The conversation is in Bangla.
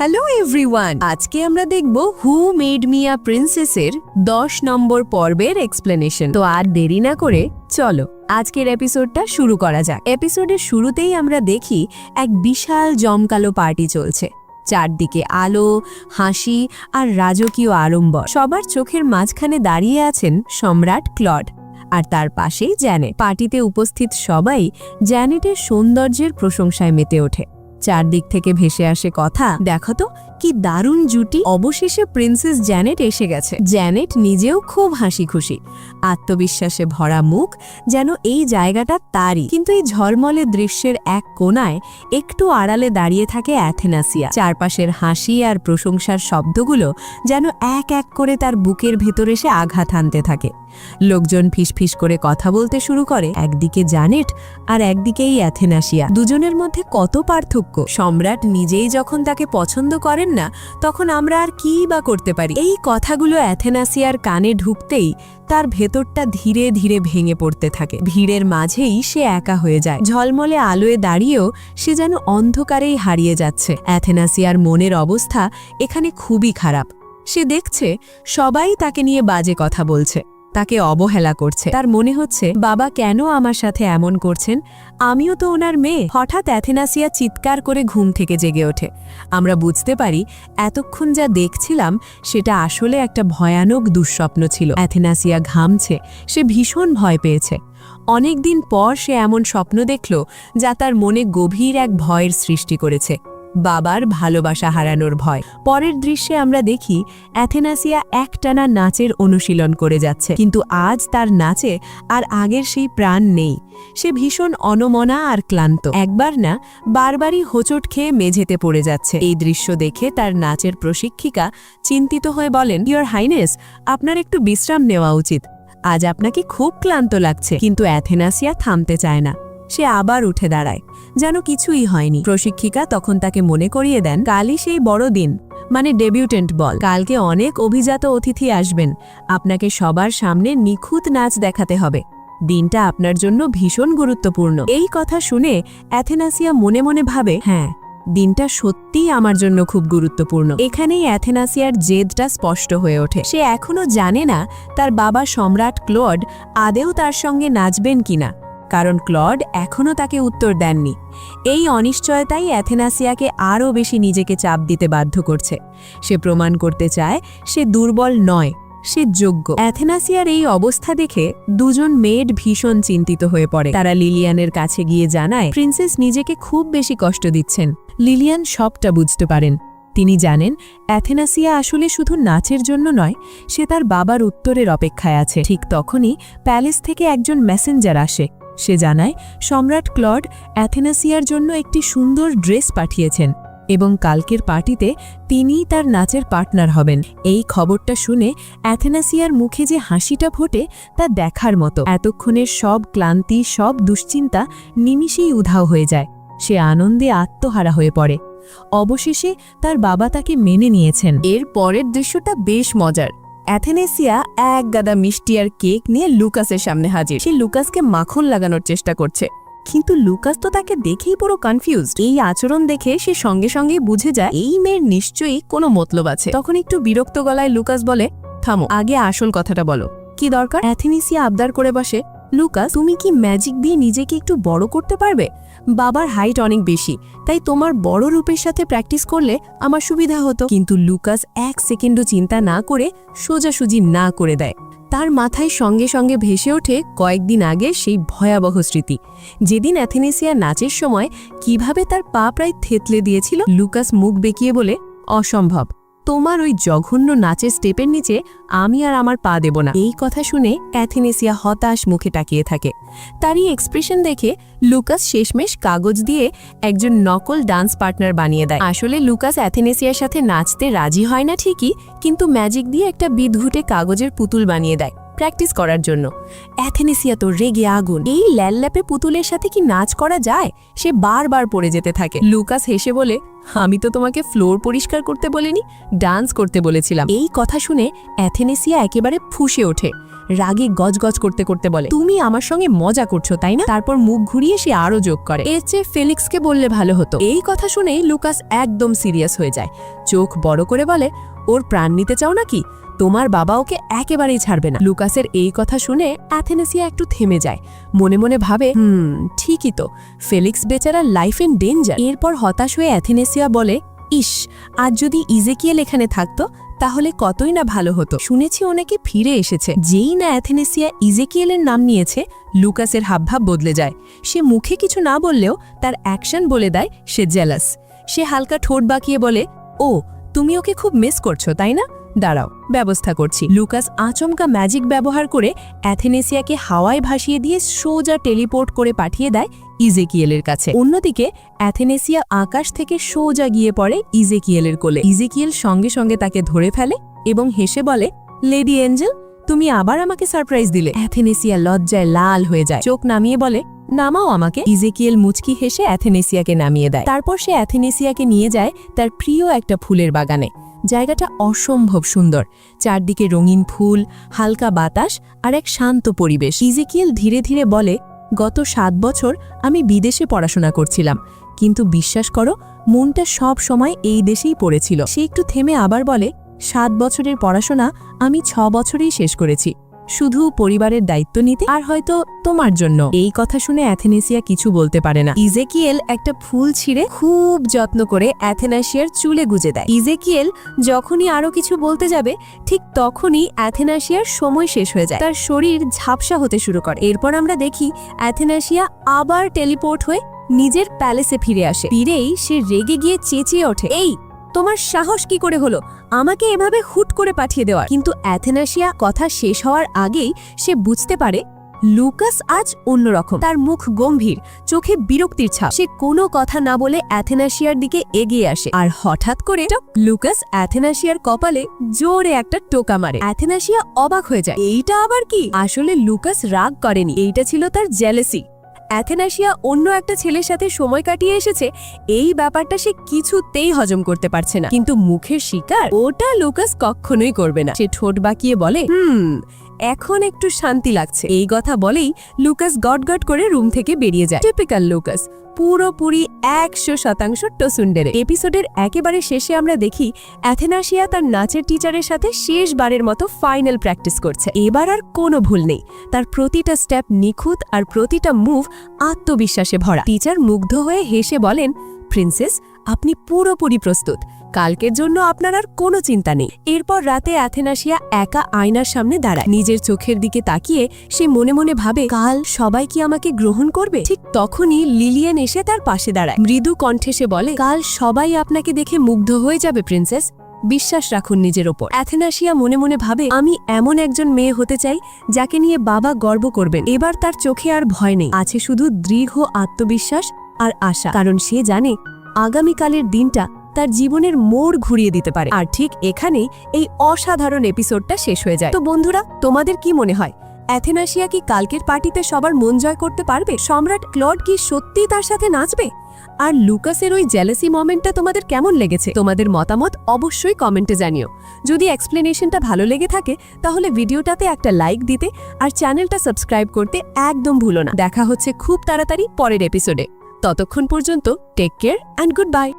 হ্যালো এভরিওয়ান, আজকে আমরা দেখব হু মেড মি আ প্রিন্সেসের 10 নম্বর পর্বের এক্সপ্লেনেশন। তো আর দেরি না করে চলো আজকের এপিসোডটা শুরু করা যাক। এপিসোডের শুরুতেই আমরা দেখি এক বিশাল জমকালো পার্টি চলছে। চারদিকে আলো, হাসি আর রাজকীয় আড়ম্বর। সবার চোখের মাঝখানে দাঁড়িয়ে আছেন সম্রাট ক্লড, আর তার পাশেই জ্যানেট। পার্টিতে উপস্থিত সবাই জ্যানেটের সৌন্দর্যের প্রশংসায় মেতে ওঠে। চারদিক থেকে ভেসে আসে কথা, দেখো তো কি দারুণ জুটি। অবশেষে প্রিন্সেস জ্যানেট এসে গেছে। জ্যানেট নিজেও খুব হাসি খুশি, আত্মবিশ্বাসে ভরা মুখ, যেন এই জায়গাটা তারই। কিন্তু এই ঝলমলে দৃশ্যের এক কোণায় একটু আড়ালে দাঁড়িয়ে থাকে অ্যাথেনাসিয়া। চারপাশের হাসি আর প্রশংসার শব্দগুলো যেন এক এক করে তার বুকের ভেতর এসে আঘাত হানতে থাকে। লোকজন ফিসফিস করে কথা বলতে শুরু করে। একদিকে জ্যানেট আর একদিকেই অ্যাথেনাসিয়া। দুজনের মধ্যে কত পার্থক্য। সম্রাট নিজেই যখন তাকে পছন্দ করেন না, তখন আমরা আর কি বা করতে পারি? এই কথাগুলো অ্যাথেনাসিয়ার কানে ঢুকতেই তার ভেতরটা ধীরে ধীরে ভেঙে পড়তে থাকে। ভিড়ের মাঝেই সে একা হয়ে যায়। ঝলমলে আলোয় দাঁড়িয়েও সে যেন অন্ধকারেই হারিয়ে যাচ্ছে। অ্যাথেনাসিয়ার মনের অবস্থা এখানে খুবই খারাপ। সে দেখছে সবাই তাকে নিয়ে বাজে কথা বলছে, তাকে অবহেলা করছে। তার মনে হচ্ছে, বাবা কেন আমার সাথে এমন করছেন? আমিও তো ওনার মেয়ে। হঠাৎ অ্যাথেনাসিয়া চিৎকার করে ঘুম থেকে জেগে ওঠে। আমরা বুঝতে পারি এতক্ষণ যা দেখছিলাম সেটা আসলে একটা ভয়ানক দুঃস্বপ্ন ছিল। অ্যাথেনাসিয়া ঘামছে, সে ভীষণ ভয় পেয়েছে। অনেকদিন পর সে এমন স্বপ্ন দেখল যা তার মনে গভীর এক ভয়ের সৃষ্টি করেছে, বাবার ভালোবাসা হারানোর ভয়। পরের দৃশ্যে আমরা দেখি অ্যাথেনাসিয়া একটানা নাচের অনুশীলন করে যাচ্ছে, কিন্তু আজ তার নাচে আর আগের সেই প্রাণ নেই। সে ভীষণ অনমনা আর ক্লান্ত। একবার না বারবারই হোঁচট খেয়ে মেঝেতে পড়ে যাচ্ছে। এই দৃশ্য দেখে তার নাচের প্রশিক্ষিকা চিন্তিত হয়ে বলেন, ইয়োর হাইনেস, আপনার একটু বিশ্রাম নেওয়া উচিত। আজ আপনাকে খুব ক্লান্ত লাগছে। কিন্তু অ্যাথেনাসিয়া থামতে চায় না। সে আবার উঠে দাঁড়ায়, যেন কিছুই হয়নি। প্রশিক্ষিকা তখন তাকে মনে করিয়ে দেন, কালই সেই বড় দিন, মানে ডেবিউটেন্ট বল। কালকে অনেক অভিজাত অতিথি আসবেন। আপনাকে সবার সামনে নিখুঁত নাচ দেখাতে হবে। দিনটা আপনার জন্য ভীষণ গুরুত্বপূর্ণ। এই কথা শুনে অ্যাথেনাসিয়া মনে মনে ভাবে, হ্যাঁ, দিনটা সত্যিই আমার জন্য খুব গুরুত্বপূর্ণ। এখানেই অ্যাথেনাসিয়ার জেদটা স্পষ্ট হয়ে ওঠে। সে এখনো জানে না তার বাবা সম্রাট ক্লড আদেও তার সঙ্গে নাচবেন কিনা, কারণ ক্লড এখনও তাকে উত্তর দেননি। এই অনিশ্চয়তাই অ্যাথেনাসিয়াকে আরও বেশি নিজেকে চাপ দিতে বাধ্য করছে। সে প্রমাণ করতে চায় সে দুর্বল নয়, সে যোগ্য। অ্যাথেনাসিয়ার এই অবস্থা দেখে দুজন মেড ভীষণ চিন্তিত হয়ে পড়ে। তারা লিলিয়ানের কাছে গিয়ে জানায়, প্রিন্সেস নিজেকে খুব বেশি কষ্ট দিচ্ছেন। লিলিয়ান সবটা বুঝতে পারেন। তিনি জানেন অ্যাথেনাসিয়া আসলে শুধু নাচের জন্য নয়, সে তার বাবার উত্তরের অপেক্ষায় আছে। ঠিক তখনই প্যালেস থেকে একজন মেসেঞ্জার আসে। সে জানায় সম্রাট ক্লড অ্যাথেনাসিয়ার জন্য একটি সুন্দর ড্রেস পাঠিয়েছেন এবং কালকের পার্টিতে তিনিই তার নাচের পার্টনার হবেন। এই খবরটা শুনে অ্যাথেনাসিয়ার মুখে যে হাসিটা ফোটে তা দেখার মতো। এতক্ষণের সব ক্লান্তি, সব দুশ্চিন্তা নিমিষেই উধাও হয়ে যায়। সে আনন্দে আত্মহারা হয়ে পড়ে। অবশেষে তার বাবা তাকে মেনে নিয়েছেন। এর পরের দৃশ্যটা বেশ মজার। অ্যাথেনাসিয়া এক গাদা মিষ্টি আর কেক নিয়ে লুকাসের সামনে হাজির। সে লুকাসকে মাখন লাগানোর চেষ্টা করছে, কিন্তু লুকাস তো তাকে দেখেই পুরো কনফিউজড। এই আচরণ দেখে সে সঙ্গে সঙ্গে বুঝে যায় এই মেয়ের নিশ্চয়ই কোনো মতলব আছে। তখন একটু বিরক্ত গলায় লুকাস বলে, থামো, আগে আসল কথাটা বলো, কি দরকার? অ্যাথেনাসিয়া আবদার করে বসে, লুকাস, তুমি কি ম্যাজিক দিয়ে নিজেকে একটু বড় করতে পারবে? বাবার হাইট অনেক বেশি, তাই তোমার বড় রূপের সাথে প্র্যাকটিস করলে আমার সুবিধা হতো। কিন্তু লুকাস এক সেকেন্ডও চিন্তা না করে সোজাসুজি না করে দেয়। তার মাথায় সঙ্গে সঙ্গে ভেসে ওঠে কয়েকদিন আগে সেই ভয়াবহ স্মৃতি, যেদিন অ্যাথেনাসিয়া নাচের সময় কিভাবে তার পা প্রায় থেতলে দিয়েছিল। লুকাস মুখ বেঁকিয়ে বলে, অসম্ভব, তোমার ওই জঘন্য নাচের স্টেপের নিচে আমি আর আমার পা দেব না। এই কথা শুনে অ্যাথেনাসিয়া হতাশ মুখে তাকিয়ে থাকে। তারই এক্সপ্রেশন দেখে লুকাস শেষমেশ কাগজ দিয়ে একজন নকল ডান্স পার্টনার বানিয়ে দেয়। আসলে লুকাস অ্যাথেনাসিয়ার সাথে নাচতে রাজি হয় না ঠিকই, কিন্তু ম্যাজিক দিয়ে একটা বিদঘুটে কাগজের পুতুল বানিয়ে দেয় প্র্যাকটিস করার জন্য। অ্যাথেনাসিয়া তো রেগে আগুন। এই ল্যাপল্যাপে পুতুলের সাথে কি নাচ করা যায়? সে বারবার পড়ে যেতে থাকে। লুকাস হেসে বলে, আমি তো তোমাকে ফ্লোর পরিষ্কার করতে বলিনি, ডান্স করতে বলেছিলাম। এই কথা শুনে অ্যাথেনাসিয়া একেবারে ফুঁসে ওঠে। রাগে গজগজ করতে করতে বলে, তুমি আমার সঙ্গে মজা করছো তাই না? তারপর মুখ ঘুরিয়ে সে আরো যোগ করে, এর চেয়ে ফেলিক্সকে বললে ভালো হতো। এই কথা শুনেই লুকাস একদম সিরিয়াস হয়ে যায়, চোখ বড় করে বলে, ওর প্রাণ নিতে চাও নাকি? তোমার বাবা ওকে একেবারেই ছাড়বে না। লুকাসের এই কথা শুনে অ্যাথেনেসিয়া একটু থেমে যায়, মনে মনে ভাবে, ঠিকই তো, ফেলিক্স বেচারা লাইফ ইন ডেঞ্জার। এরপর হতাশ হয়ে অ্যাথেনেসিয়া বলে, ইস, আজ যদি ইজেকিয়েল এখানে থাকতো তাহলে কতই না ভালো হতো। শুনেছি অনেকে ফিরে এসেছে। যেই না অ্যাথেনেসিয়া ইজেকিয়েলের নাম নিয়েছে, লুকাসের হাবভাব বদলে যায়। সে মুখে কিছু না বললেও তার অ্যাকশন বলে দেয় সে জেলাস। সে হালকা ঠোঁট বাঁকিয়ে বলে, ও, তুমি ওকে খুব মিস করছো তাই না? দাঁড়াও, ব্যবস্থা করছি। লুকাস আচমকা ম্যাজিক ব্যবহার করে অ্যাথেনেসিয়াকে হাওয়ায় ভাসিয়ে দিয়ে সোজা টেলিপোর্ট করে পাঠিয়ে দেয় ইজেকিয়েলের কাছে। অন্যদিকে অ্যাথেনেসিয়া আকাশ থেকে সোজা গিয়ে পড়ে ইজেকিয়েলের কোলে। ইজেকিয়েল সঙ্গে সঙ্গে তাকে ধরে ফেলে এবং হেসে বলে, লেডি এঞ্জেল, তুমি আবার আমাকে সারপ্রাইজ দিলে। অ্যাথেনেসিয়া লজ্জায় লাল হয়ে যায়, চোখ নামিয়ে বলে, নামাও আমাকে। ইজেকিয়েল মুচকি হেসে অ্যাথেনেসিয়াকে নামিয়ে দেয়। তারপর সে অ্যাথেনেসিয়াকে নিয়ে যায় তার প্রিয় একটা ফুলের বাগানে। জায়গাটা অসম্ভব সুন্দর, চারদিকে রঙিন ফুল, হালকা বাতাস আর এক শান্ত পরিবেশ। ইজেকিয়েল ধীরে ধীরে বলে, গত 7 বছর আমি বিদেশে পড়াশোনা করছিলাম, কিন্তু বিশ্বাস করো, মনটা সব সময় এই দেশেই পড়েছিল। সে একটু থেমে আবার বলে, 7 বছরের পড়াশোনা আমি 6 বছরেই শেষ করেছি, শুধু পরিবারের দায়িত্ব নিতে আর হয়তো তোমার জন্য। এই কথা শুনে অ্যাথেনেসিয়া কিছু বলতে পারে না। ইজেকিয়েল একটা ফুল ছিঁড়ে খুব যত্ন করে অ্যাথেনাসিয়ার চুলে গুজে দেয়। ইজেকিয়েল যখনই আরো কিছু বলতে যাবে, ঠিক তখনই অ্যাথেনাসিয়ার সময় শেষ হয়ে যায়, তার শরীর ঝাপসা হতে শুরু করে। এরপর আমরা দেখি অ্যাথেনাসিয়া আবার টেলিপোর্ট হয়ে নিজের প্যালেসে ফিরে আসে। ফিরেই সে রেগে গিয়ে চেঁচিয়ে ওঠে, এই, তোমার সাহস কি করে হলো আমাকে এভাবে হুট করে পাঠিয়ে দেওয়ার? কিন্তু অ্যাথেনাসিয়া কথা শেষ হওয়ার আগেই সে বুঝতে পারে লুকাস আজ অন্যরকম। তার মুখ গম্ভীর, চোখে বিরক্তির ছাপ। সে কোনো কথা না বলে অ্যাথেনাসিয়ার দিকে এগিয়ে আসে, আর হঠাৎ করে লুকাস অ্যাথেনাসিয়ার কপালে জোরে একটা টোকা মারে। অ্যাথেনাসিয়া অবাক হয়ে যায়, এইটা আবার কি? আসলে লুকাস রাগ করেনি, এইটা ছিল তার জেলেসি। অ্যাথেনাসিয়া অন্য একটা ছেলের সাথে সময় কাটিয়ে এসেছে, এই ব্যাপারটা সে কিছুতেই হজম করতে পারছে না। কিন্তু মুখের শিকার ওটা লুকাস কখনোই করবে না। সে ঠোঁট বাঁকিয়ে বলে, এখন একটু শান্তি লাগছে। এই কথা বলেই লুকাস গটগট করে রুম থেকে বেরিয়ে যায়। টিপিক্যাল লুকাস, পুরোপুরি 100% টসুন্ডেরে। এপিসোডের একেবারে শেষে আমরা দেখি অ্যাথেনাসিয়া তার নাচের টিচারের সাথে শেষবারের মতো ফাইনাল প্র্যাকটিস করছে। এবার আর কোনো ভুল নেই, তার প্রতিটা স্টেপ নিখুঁত আর প্রতিটা মুভ আত্মবিশ্বাসে ভরা। টিচার মুগ্ধ হয়ে হেসে বলেন, প্রিন্সেস, আপনি পুরোপুরি প্রস্তুত, কালকের জন্য আপনার আর কোনো চিন্তা নেই। এরপর রাতে অ্যাথেনাসিয়া একা আয়নার সামনে দাঁড়ায়। নিজের চোখের দিকে তাকিয়ে সে মনে মনে ভাবে, কাল সবাই কি আমাকে গ্রহণ করবে? ঠিক তখনই লিলিয়েন এসে তার পাশে দাঁড়ায়। মৃদু কণ্ঠে সে বলে, কাল সবাই আপনাকে দেখে মুগ্ধ হয়ে যাবে প্রিন্সেস, বিশ্বাস রাখুন নিজের ওপর। অ্যাথেনাসিয়া মনে মনে ভাবে, আমি এমন একজন মেয়ে হতে চাই যাকে নিয়ে বাবা গর্ব করবেন। এবার তার চোখে আর ভয় নেই, আছে শুধু দৃঢ় আত্মবিশ্বাস আর আশা, কারণ সে জানে আগামীকালের দিনটা তার জীবনের মোড় ঘুরিয়ে দিতে পারে। আর ঠিক এখানেই এই অসাধারণ এপিসোডটা শেষ হয়ে যায়। তো বন্ধুরা, তোমাদের কি মনে হয়, অ্যাথেনাসিয়া কি কালকের পার্টিতে সবার মন জয় করতে পারবে? সম্রাট ক্লড কি সত্যিই তার সাথে নাচবে? আর লুকাসের ওই জেলাসি মোমেন্টটা তোমাদের কেমন লেগেছে? তোমাদের মতামত অবশ্যই কমেন্টে জানিও। যদি এক্সপ্লেনেশনটা ভালো লেগে থাকে তাহলে ভিডিওটাতে একটা লাইক দিতে আর চ্যানেলটা সাবস্ক্রাইব করতে একদম ভুলো না। দেখা হচ্ছে খুব তাড়াতাড়ি পরের এপিসোডে। ততক্ষণ পর্যন্ত take care and good bye.